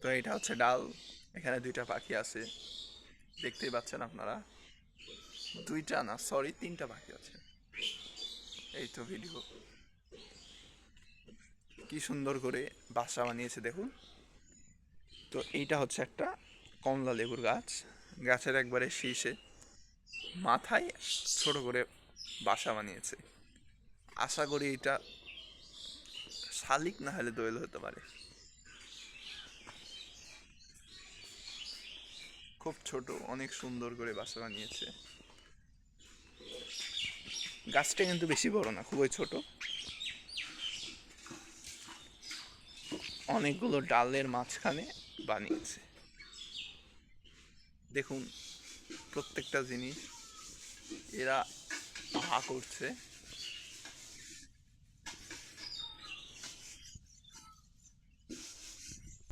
তো এটা হচ্ছে ডাল। এখানে দুইটা পাখি আছে, দেখতেই পাচ্ছেন আপনারা। দুইটা না, সরি, তিনটা পাখি আছে। এই তো ভিডিও, কি সুন্দর করে বাসা বানিয়েছে দেখুন। তো এইটা হচ্ছে একটা কমলা লেবুর গাছ। গাছের একবারে শীষে মাথায় ছোট করে বাসা বানিয়েছে। আশা করি এটা শালিক না হলে দোয়েল হতে পারে। খুব ছোট, অনেক সুন্দর করে বাসা বানিয়েছে। গাছটা কিন্তু বেশি বড় না, খুবই ছোট। অনেকগুলো ডালের মাঝখানে বানিয়েছে। দেখুন প্রত্যেকটা জিনিস এরা করছে।